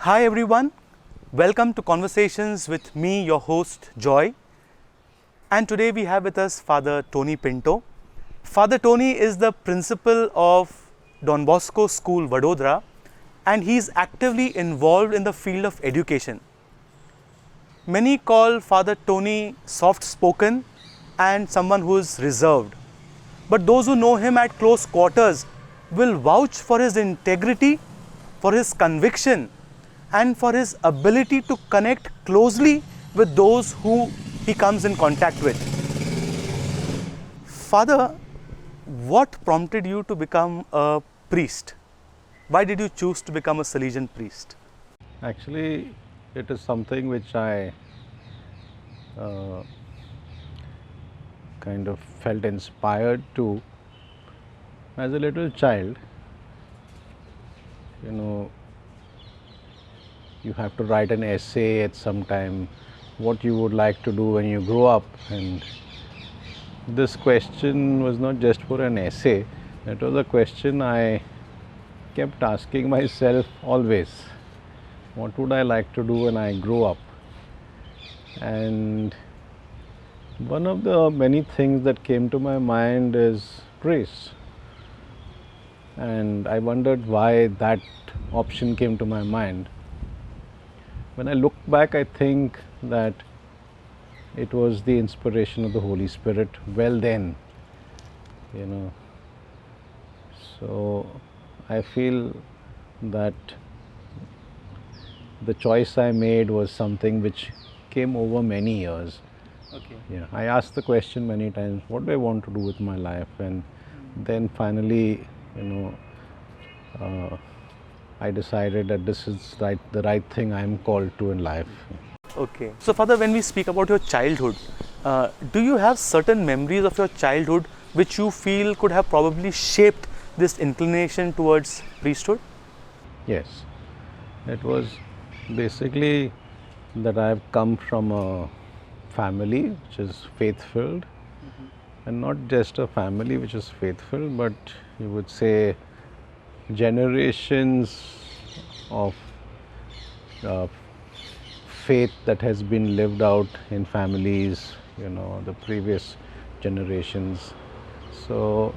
Hi everyone, welcome to Conversations with me, your host Joy. And today we have with us Father Tony Pinto. Father Tony is the principal of Don Bosco School, Vadodara, and he is actively involved in the field of education. Many call Father Tony soft-spoken and someone who is reserved. But those who know him at close quarters will vouch for his integrity, for his conviction, and for his ability to connect closely with those who he comes in contact with. Father, what prompted you to become a priest? Why did you choose to become a Salesian priest? Actually, it is something which I kind of felt inspired to as a little child. You have to write an essay at some time, what you would like to do when you grow up. And this question was not just for an essay, it was a question I kept asking myself always. What would I like to do when I grow up? And one of the many things that came to my mind is priest. And I wondered why that option came to my mind. When I look back, I think that it was the inspiration of the Holy Spirit well then, So I feel that the choice I made was something which came over many years. Okay. Yeah, I asked the question many times, what do I want to do with my life? And then finally, I decided that this is the right thing I am called to in life. Okay. So, Father, when we speak about your childhood, do you have certain memories of your childhood which you feel could have probably shaped this inclination towards priesthood? Yes, it was basically that I have come from a family which is faith-filled, and not just a family which is faith-filled, but you would say generations of faith that has been lived out in families, the previous generations. So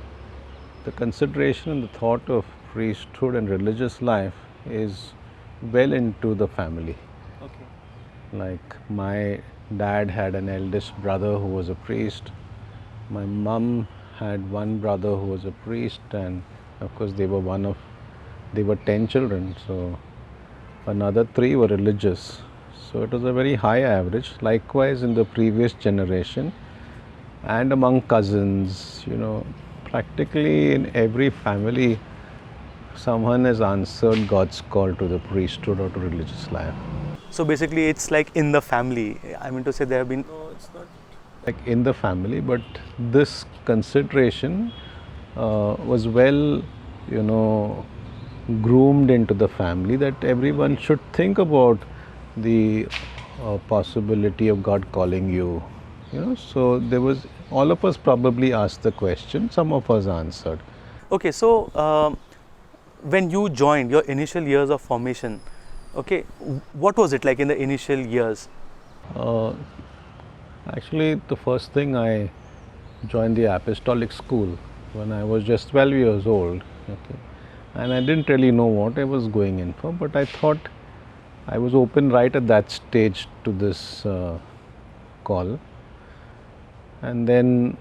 the consideration and the thought of priesthood and religious life is well into the family. Okay. Like my dad had an eldest brother who was a priest. My mum had one brother who was a priest, and of course they were 10 children, so another 3 were religious. So it was a very high average. Likewise in the previous generation and among cousins, practically in every family someone has answered God's call to the priesthood or to religious life. So basically, it's like in the family. I mean to say, there have been. No, it's not like in the family, but this consideration was well, groomed into the family, that everyone should think about the possibility of God calling you. So there was, all of us probably asked the question, some of us answered. Okay, so when you joined your initial years of formation, okay, what was it like in the initial years? Actually, the first thing, I joined the apostolic school when I was just 12 years old. Okay. And I didn't really know what I was going in for, but I thought I was open right at that stage to this call. And then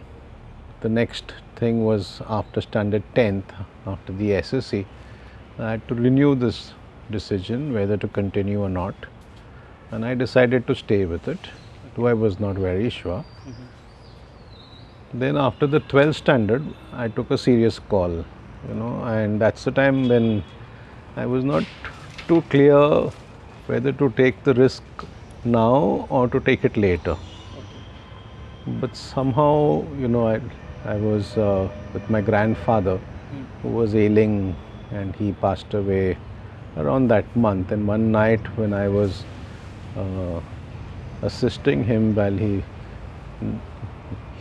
the next thing was, after standard 10th, after the SSC, I had to renew this decision whether to continue or not, and I decided to stay with it, though I was not very sure. Then after the 12th standard, I took a serious call, and that's the time when I was not too clear whether to take the risk now or to take it later. But somehow, I was with my grandfather who was ailing, and he passed away around that month. And one night when I was assisting him while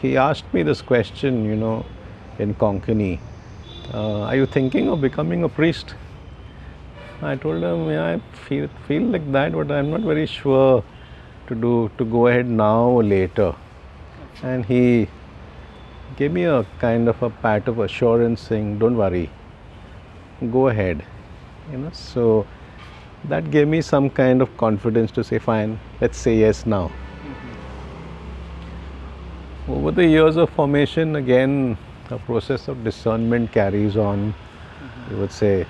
he asked me this question, in Konkani, are you thinking of becoming a priest? I told him, yeah, I feel like that, but I'm not very sure to go ahead now or later. And he gave me a kind of a pat of assurance, saying, "Don't worry, go ahead." So that gave me some kind of confidence to say, "Fine, let's say yes now." Over the years of formation, again, a process of discernment carries on. You would say,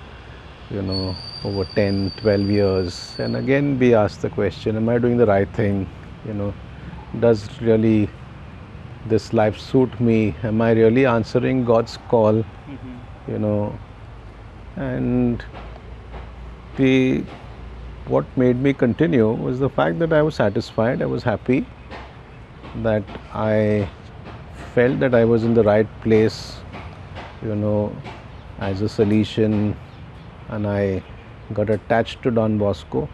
over 10, 12 years, and again be asked the question, am I doing the right thing? Does really this life suit me? Am I really answering God's call? And the what made me continue was the fact that I was satisfied, I was happy, that I felt that I was in the right place, as a Salesian, and I got attached to Don Bosco,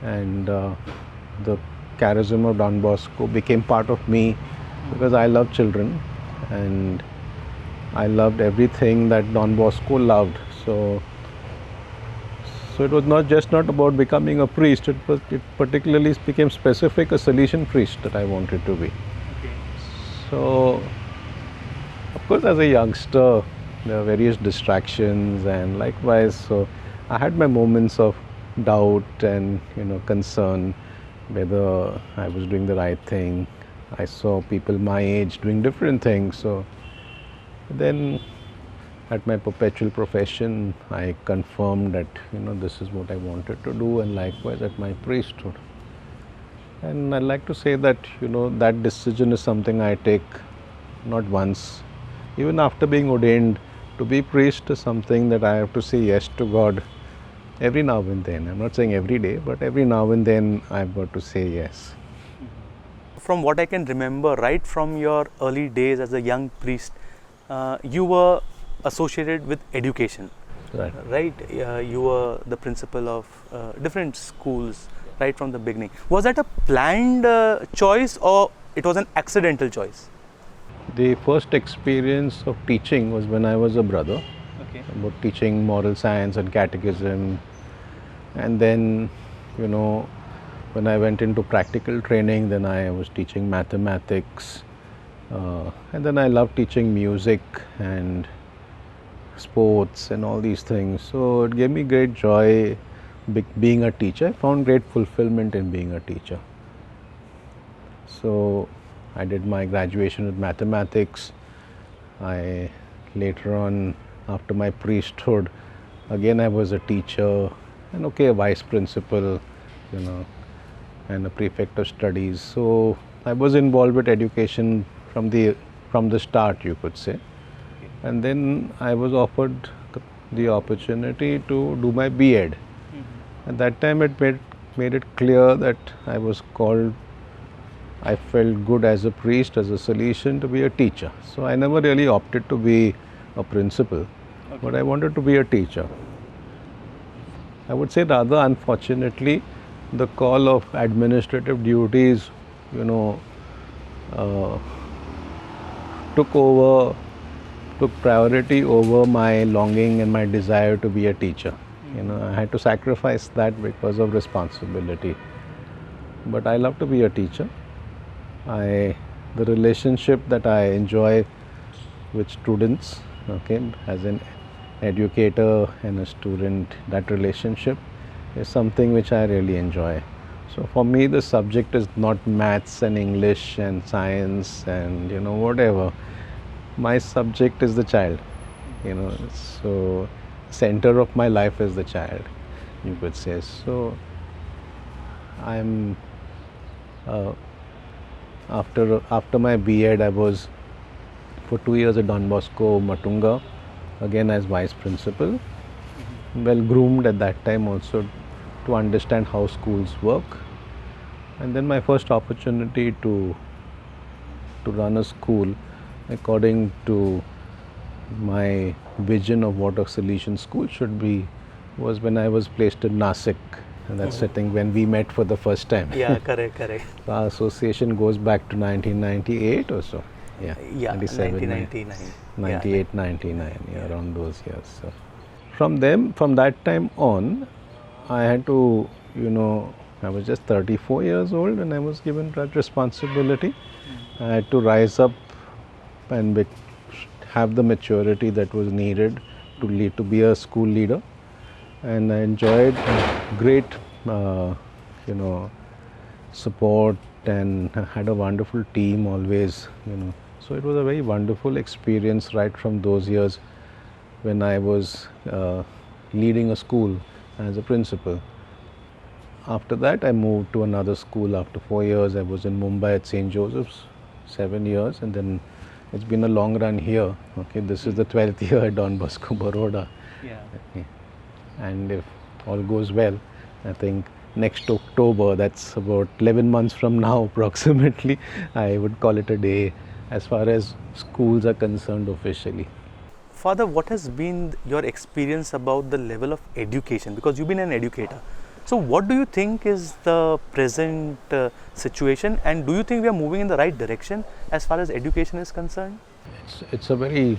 and the charism of Don Bosco became part of me because I love children and I loved everything that Don Bosco loved. So it was not about becoming a priest. It particularly became specific a Salesian priest that I wanted to be. Okay. So, of course, as a youngster, there are various distractions, and likewise, so I had my moments of doubt and concern whether I was doing the right thing. I saw people my age doing different things. So then, at my perpetual profession, I confirmed that this is what I wanted to do, and likewise at my priesthood. And I like to say that that decision is something I take not once, even after being ordained. To be priest is something that I have to say yes to God every now and then. I'm not saying every day, but every now and then I've got to say yes. From what I can remember, right from your early days as a young priest, you were associated with education. Right. You were the principal of different schools right from the beginning. Was that a planned choice or it was an accidental choice? The first experience of teaching was when I was a brother, about teaching moral science and catechism. And then, when I went into practical training, then I was teaching mathematics. And then I loved teaching music and sports and all these things. So it gave me great joy being a teacher. I found great fulfillment in being a teacher. So I did my graduation with mathematics. I later on, after my priesthood, again I was a teacher and a vice principal, and a prefect of studies. So I was involved with education from the start, you could say. And then I was offered the opportunity to do my B.Ed. At that time it made it clear that I was called. I felt good as a priest, as a Salesian, to be a teacher. So I never really opted to be a principal, but I wanted to be a teacher. I would say rather unfortunately, the call of administrative duties, took priority over my longing and my desire to be a teacher. I had to sacrifice that because of responsibility. But I love to be a teacher. The relationship that I enjoy with students, as an educator and a student, that relationship is something which I really enjoy. So for me, the subject is not maths and English and science and whatever. My subject is the child. So center of my life is the child, you could say. So I'm after my B.Ed, I was for 2 years at Don Bosco, Matunga, again as vice principal. Well groomed at that time also to understand how schools work. And then my first opportunity to run a school according to my vision of what a Salesian school should be was when I was placed in Nasik. And that's sitting when we met for the first time. Yeah, correct. Our association goes back to 1998 or so. Yeah, 97, 1999. 98, 99, around those years. So. from that time on, I had to, I was just 34 years old and I was given that responsibility. I had to rise up and have the maturity that was needed to be a school leader. And I enjoyed great, support, and had a wonderful team always, So it was a very wonderful experience right from those years when I was leading a school as a principal. After that, I moved to another school after 4 years. I was in Mumbai at St. Joseph's, 7 years, and then it's been a long run here. Okay, this is the 12th year at Don Bosco, Baroda. Yeah. Okay. And if all goes well, I think next October, that's about 11 months from now approximately, I would call it a day as far as schools are concerned officially. Father, what has been your experience about the level of education? Because you've been an educator. So what do you think is the present situation, and do you think we are moving in the right direction as far as education is concerned? It's a very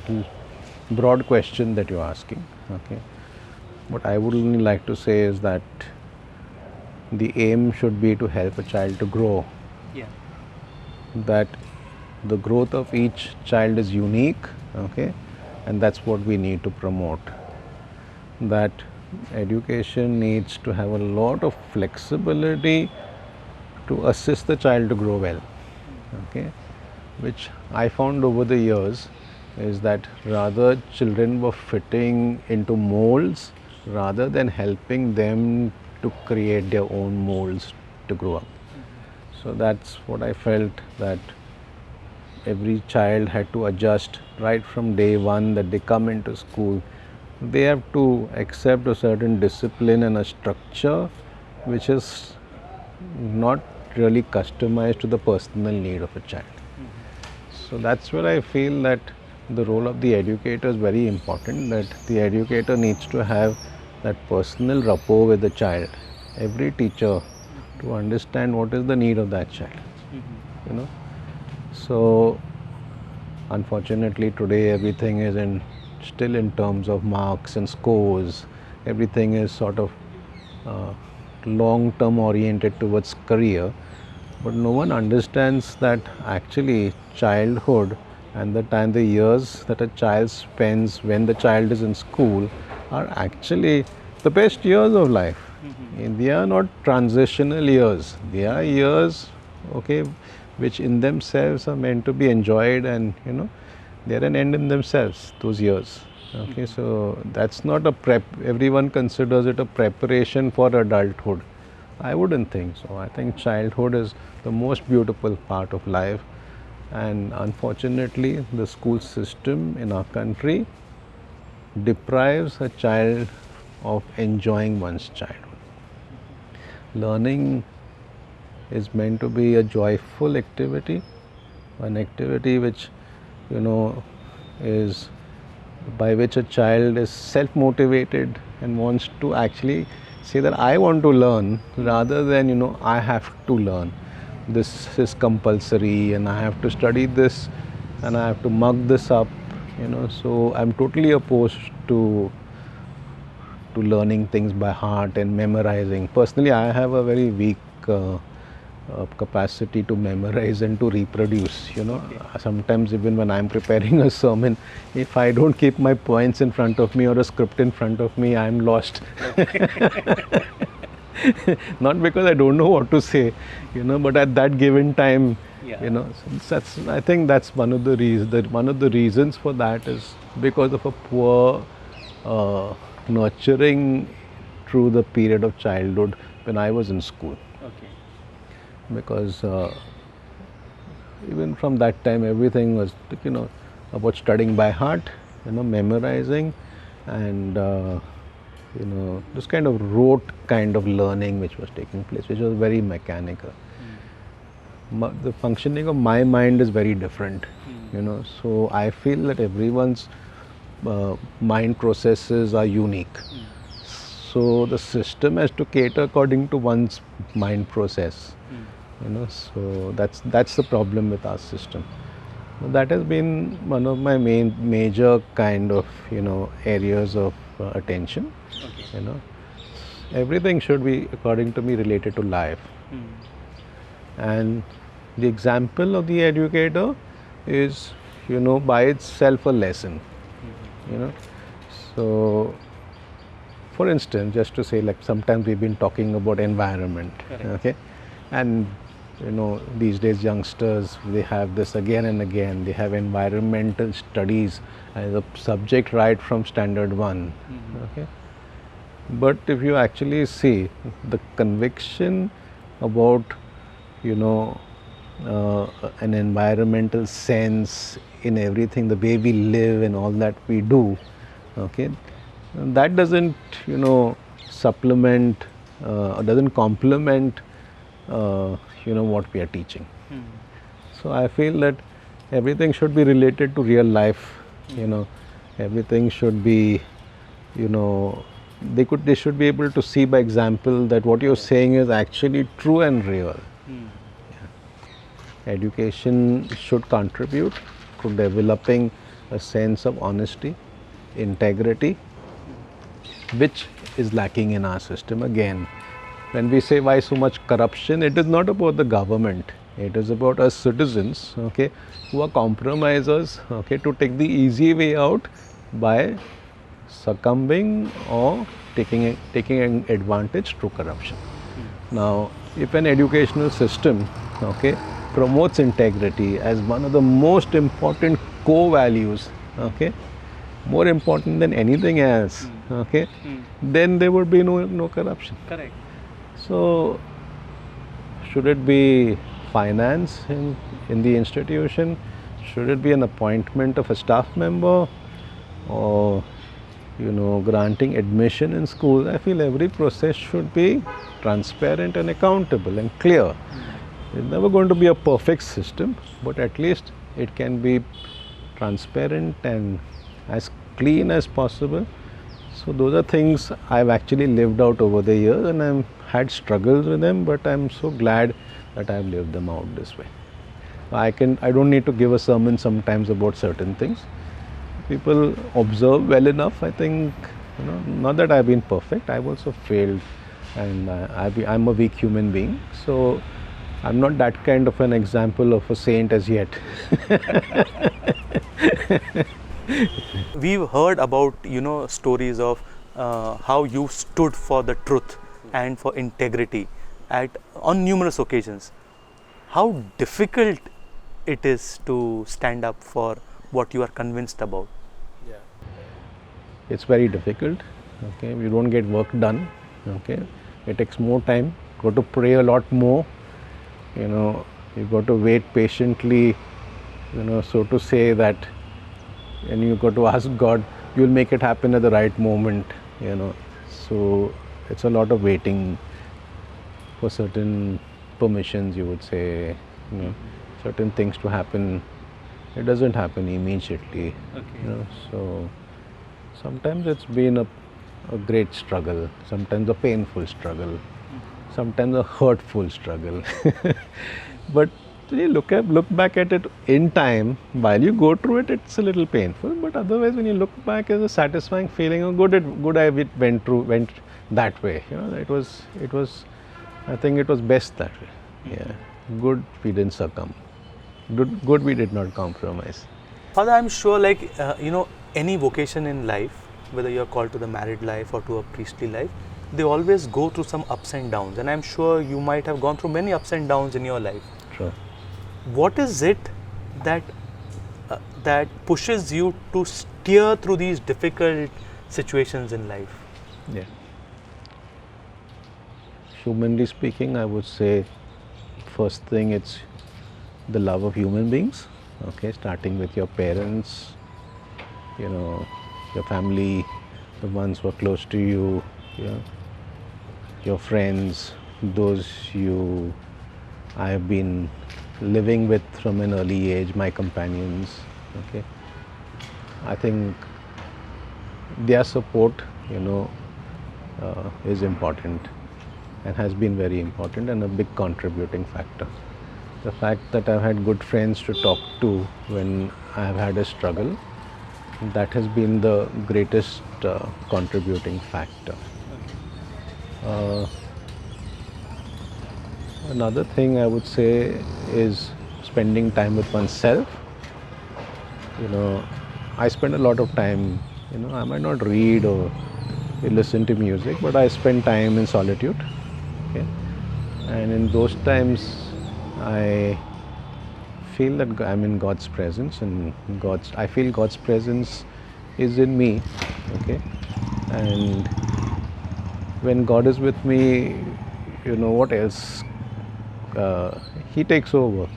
broad question that you're asking. Okay. What I would only like to say is that the aim should be to help a child to grow. Yeah. That the growth of each child is unique, okay, and that's what we need to promote. That education needs to have a lot of flexibility to assist the child to grow well, okay, which I found over the years is that rather children were fitting into molds rather than helping them to create their own molds to grow up. So that's what I felt, that every child had to adjust right from day one that they come into school. They have to accept a certain discipline and a structure which is not really customized to the personal need of a child. So that's where I feel that the role of the educator is very important, that the educator needs to have that personal rapport with the child, every teacher, to understand what is the need of that child. So unfortunately today everything is still in terms of marks and scores. Everything is sort of long term oriented towards career, but no one understands that actually childhood and the years that a child spends when the child is in school are actually the best years of life. They are not transitional years. They are years, okay, which in themselves are meant to be enjoyed, and they're an end in themselves, those years. Okay, so that's not a prep. Everyone considers it a preparation for adulthood. I wouldn't think so. I think childhood is the most beautiful part of life, and unfortunately the school system in our country deprives a child of enjoying one's childhood. Learning is meant to be a joyful activity, an activity which is by which a child is self-motivated and wants to actually say that I want to learn, rather than I have to learn. This is compulsory and I have to study this and I have to mug this up. So I'm totally opposed to learning things by heart and memorizing. Personally, I have a very weak capacity to memorize and to reproduce. Sometimes even when I'm preparing a sermon, if I don't keep my points in front of me or a script in front of me, I'm lost. Not because I don't know what to say, but at that given time, so I think that's one of the reasons. One of the reasons for that is because of a poor nurturing through the period of childhood when I was in school. Okay. Because even from that time, everything was about studying by heart, memorizing, and this kind of rote kind of learning which was taking place, which was very mechanical. The functioning of my mind is very different, so I feel that everyone's mind processes are unique. So the system has to cater according to one's mind process. So that's the problem with our system. That has been one of my major kind of areas of attention. Okay. You know, everything should be, according to me, related to life. And the example of the educator is, by itself a lesson. So, for instance, just to say, like, sometimes we've been talking about environment. Correct. Okay, and these days youngsters, they have this again and again. They have environmental studies as a subject right from standard 1. Okay, but if you actually see the conviction about an environmental sense in everything, the way we live and all that we do, okay, that doesn't supplement or doesn't complement what we are teaching. So I feel that everything should be related to real life. Everything should be, they should be able to see by example that what you're saying is actually true and real. Education should contribute to developing a sense of honesty, integrity, which is lacking in our system. Again, when we say why so much corruption, it is not about the government. It is about us citizens, okay, who are compromisers, okay, to take the easy way out by succumbing or taking an advantage through corruption. Now, if an educational system, okay, promotes integrity as one of the most important core values, okay, more important than anything else, okay, then there would be no corruption. Correct. So, should it be finance in the institution? Should it be an appointment of a staff member, or granting admission in school? I feel every process should be transparent and accountable and clear. It's never going to be a perfect system, but at least it can be transparent and as clean as possible. So those are things I've actually lived out over the years, and I've had struggles with them, but I'm so glad that I've lived them out this way. I don't need to give a sermon sometimes about certain things. People observe well enough. I think, not that I've been perfect, I've also failed, and I'm a weak human being. So I'm not that kind of an example of a saint as yet. We've heard about stories of how you stood for the truth and for integrity on numerous occasions. How difficult it is to stand up for what you are convinced about. It's very difficult. Okay, we don't get work done. Okay, it takes more time. Got to pray a lot more. You've got to wait patiently. So to say that, and you've got to ask God, you'll make it happen at the right moment. So it's a lot of waiting for certain permissions, you would say. Certain things to happen. It doesn't happen immediately. Okay. So sometimes it's been a great struggle, sometimes a painful struggle, sometimes a hurtful struggle. But when you look back at it in time, while you go through it, it's a little painful. But otherwise, when you look back, it's a satisfying feeling. Oh, good I went that way. It was. I think it was best that way. Yeah, good we didn't succumb. Good we did not compromise. Father, I'm sure, any vocation in life, whether you're called to the married life or to a priestly life, they always go through some ups and downs. And I'm sure you might have gone through many ups and downs in your life. Sure. What is it that pushes you to steer through these difficult situations in life? Yeah. Humanly speaking, I would say, first thing, it's the love of human beings. Okay, starting with your parents, your family, the ones who are close to you, your friends, those I have been living with from an early age, my companions. Okay, I think their support, is important and has been very important and a big contributing factor. The fact that I've had good friends to talk to when I've had a struggle that has been the greatest contributing factor. Uh, Another thing I would say is spending time with oneself. You know, I spend a lot of time, I might not read or listen to music, but I spend time in solitude. Okay? And in those times, I feel that I'm in God's presence, and I feel God's presence is in me. Okay? And when God is with me, what else? He takes over.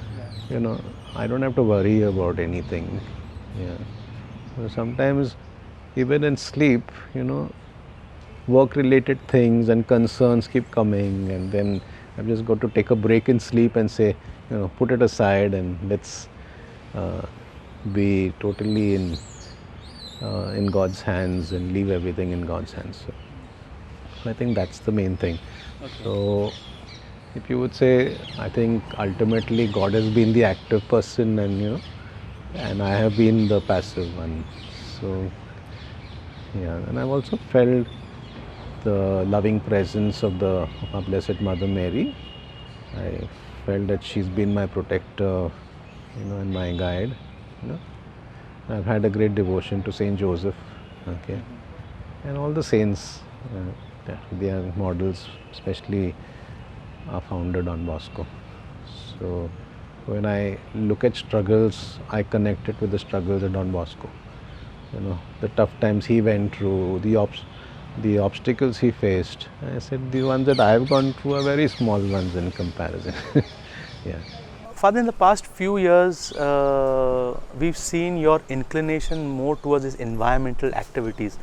I don't have to worry about anything. Yeah. So sometimes, even in sleep, work related things and concerns keep coming, and then I've just got to take a break in sleep and say, put it aside and let's uh, be totally in God's hands and leave everything in God's hands. So I think that's the main thing. Okay. So if you would say, I think ultimately God has been the active person, and I have been the passive one. So yeah, and I've also felt the loving presence of our Blessed Mother Mary. I felt that she's been my protector, and my guide. You know. I've had a great devotion to Saint Joseph, okay, and all the saints. They are models, especially our founder Don Bosco. So when I look at struggles, I connect it with the struggles of Don Bosco. The tough times he went through, the obstacles he faced. I said the ones that I've gone through are very small ones in comparison. Yeah. Father, in the past few years, we've seen your inclination more towards these environmental activities,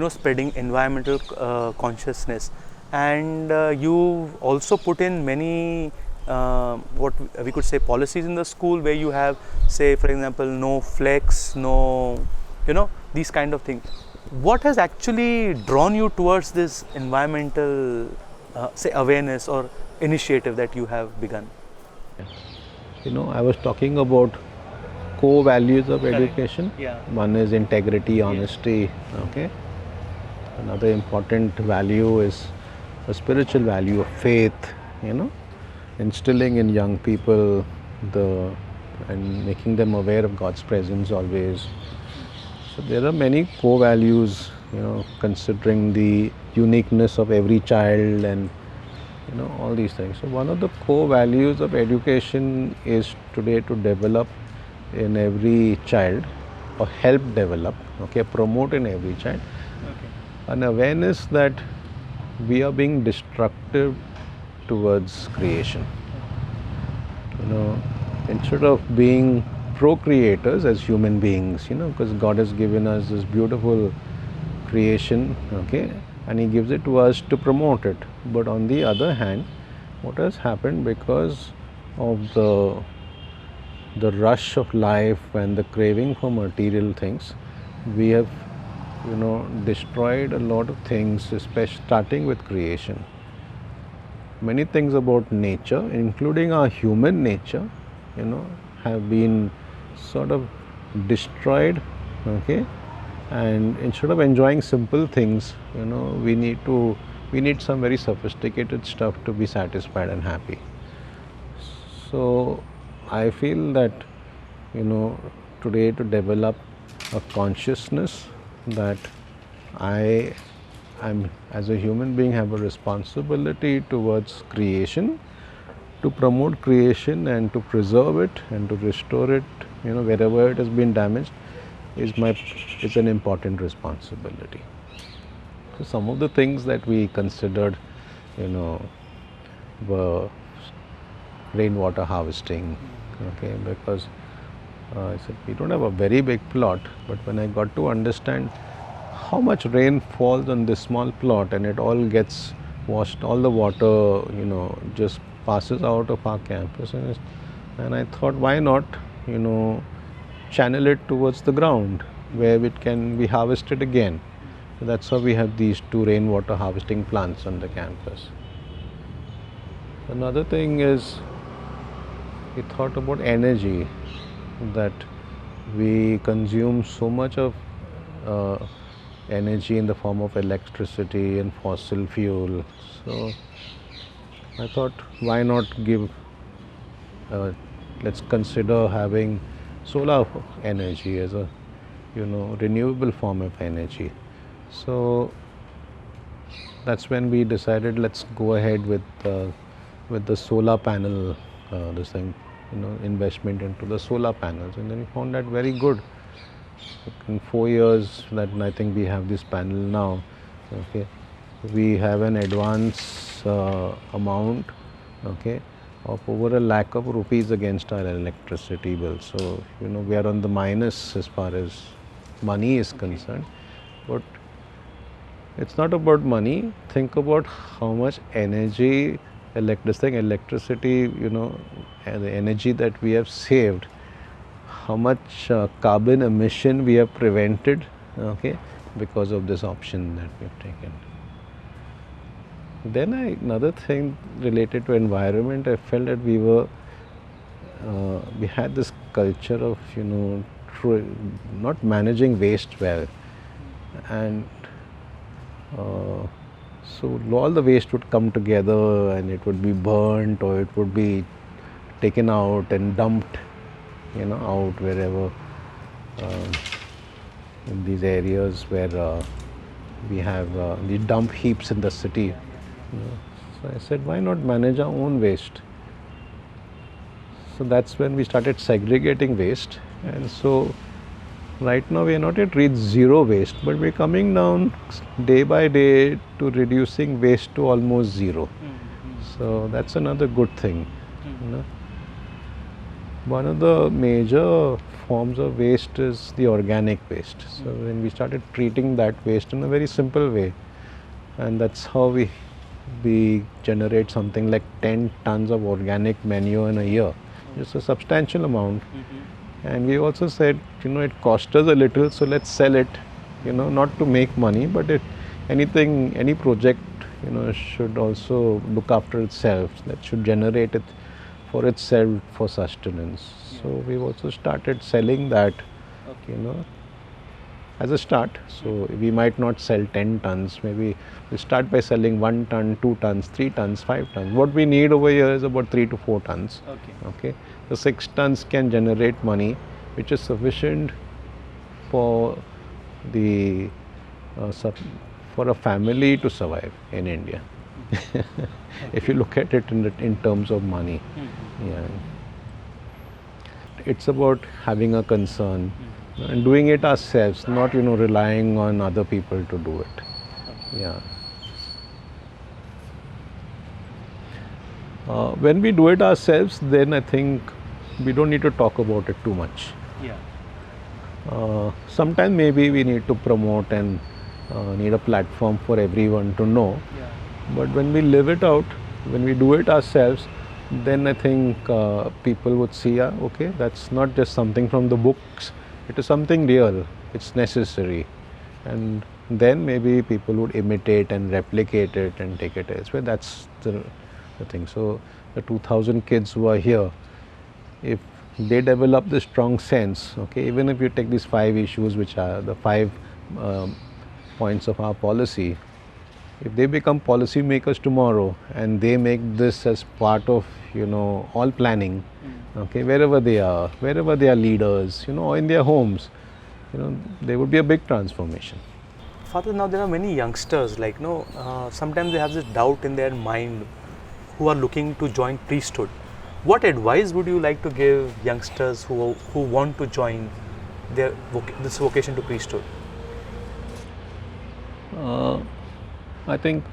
spreading environmental consciousness. And you've also put in many, what we could say, policies in the school where you have, say, for example, no flex, no, these kind of things. What has actually drawn you towards this environmental, say, awareness or initiative that you have begun? I was talking about core values of education. Yeah. One is integrity, honesty. Okay. Another important value is a spiritual value of faith. Instilling in young people and making them aware of God's presence always. So there are many core values. Considering the uniqueness of every child and all these things. So one of the core values of education is today to develop in every child, or help develop, promote in every child, an awareness that we are being destructive towards creation. Instead of being procreators as human beings, because God has given us this beautiful creation, and He gives it to us to promote it. But on the other hand, what has happened because of the rush of life and the craving for material things, we have destroyed a lot of things, especially starting with creation. Many things about nature, including our human nature, have been sort of destroyed, and instead of enjoying simple things, we need some very sophisticated stuff to be satisfied and happy. So I feel that today, to develop a consciousness that I am, as a human being, have a responsibility towards creation, to promote creation and to preserve it and to restore it, wherever it has been damaged, is an important responsibility. So some of the things that we considered, were rainwater harvesting, because I said we don't have a very big plot, but when I got to understand how much rain falls on this small plot and it all gets washed, all the water, just passes out of our campus, and I thought, why not, channel it towards the ground where it can be harvested again. So that's how we have these 2 rainwater harvesting plants on the campus. Another thing is, we thought about energy, that we consume so much of energy in the form of electricity and fossil fuel. So I thought, why not give, let's consider having solar energy as a, renewable form of energy. So that's when we decided, let's go ahead with the solar panel, this thing, investment into the solar panels, and then we found that very good. In 4 years that I think we have this panel now, okay, we have an advance amount, okay, of over ₹1 lakh against our electricity bill. So we are on the minus as far as money is concerned, but it's not about money. Think about how much energy, electricity, and the energy that we have saved, how much carbon emission we have prevented, okay, because of this option that we have taken. Then another thing related to environment, I felt that we had this culture of, not managing waste well, and so all the waste would come together and it would be burnt, or it would be taken out and dumped, out wherever, in these areas where we have the dump heaps in the city. So I said, why not manage our own waste? So that's when we started segregating waste, and so right now we are not yet reached zero waste, but we're coming down day by day to reducing waste to almost zero. So that's another good thing. One of the major forms of waste is the organic waste. So when we started treating that waste in a very simple way, and that's how we generate something like 10 tons of organic manure in a year. It's a substantial amount. And we also said, it cost us a little, so let's sell it, not to make money, but any project, should also look after itself, that should generate it for itself for sustenance. So we've also started selling that, as a start. So we might not sell 10 tons, maybe we start by selling 1 ton, 2 tons, 3 tons, 5 tons. What we need over here is about 3 to 4 tons. Okay. The 6 tons can generate money, which is sufficient for the for a family to survive in India. If you look at it in terms of money, yeah. It's about having a concern and doing it ourselves, not relying on other people to do it. Yeah. When we do it ourselves, then I think we don't need to talk about it too much. Sometimes maybe we need to promote and need a platform for everyone to know. But when we live it out, when we do it ourselves, then I think people would see, okay, that's not just something from the books, it is something real, it's necessary. And then maybe people would imitate and replicate it and take it elsewhere. That's the thing. So the 2000 kids who are here, if they develop this strong sense, okay, even if you take these 5 issues, which are the 5 points of our policy, if they become policy makers tomorrow and they make this as part of all planning, okay, wherever they are leaders, or in their homes, there would be a big transformation. Father, now there are many youngsters, sometimes they have this doubt in their mind who are looking to join priesthood. What advice would you like to give youngsters who want to join this vocation to priesthood? I think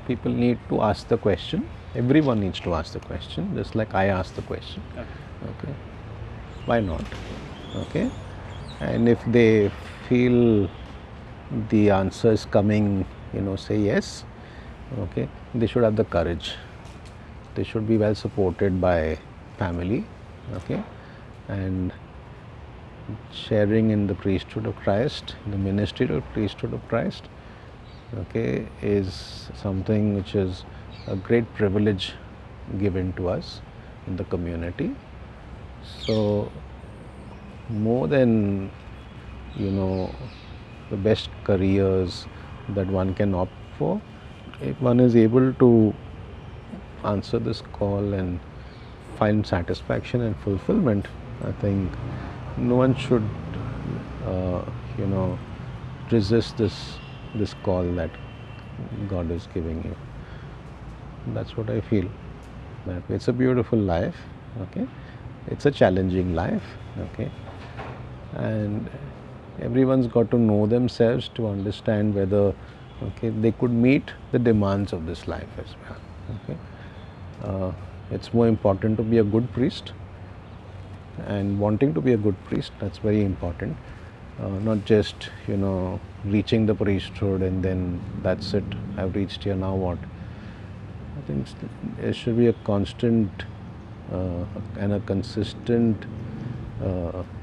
people need to ask the question. Everyone needs to ask the question, just like I asked the question. Okay. Why not? Okay. And if they feel the answer is coming, say yes, okay, they should have the courage. They should be well supported by family, okay, and sharing in the priesthood of Christ, the ministerial priesthood of Christ, okay, is something which is a great privilege given to us in the community. So more than the best careers that one can opt for, if one is able to answer this call and find satisfaction and fulfillment, I think no one should, uh, you know, resist this call that God is giving you. That's what I feel. That it's a beautiful life, okay. It's a challenging life, okay, and everyone's got to know themselves to understand whether, okay, they could meet the demands of this life as well. Okay, it's more important to be a good priest, and wanting to be a good priest, that's very important. Not just, you know, reaching the priesthood and then that's it. I've reached here. Now what? I think there should be a constant and a consistent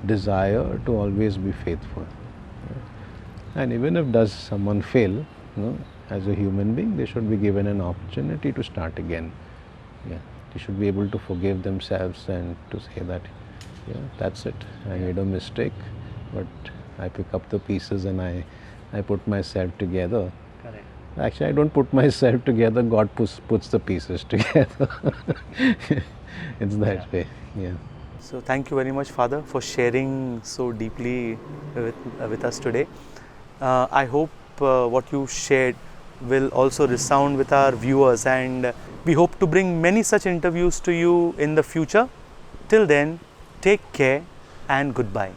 desire to always be faithful. And even if does someone fail, you know, as a human being, they should be given an opportunity to start again. Yeah, they should be able to forgive themselves and to say that, yeah, that's it. I made a mistake, but I pick up the pieces and I put myself together. Correct. Actually, I don't put myself together. God puts the pieces together. It's that way. Yeah. So thank you very much, Father, for sharing so deeply with us today. I hope what you shared will also resound with our viewers, and we hope to bring many such interviews to you in the future. Till then, take care and goodbye.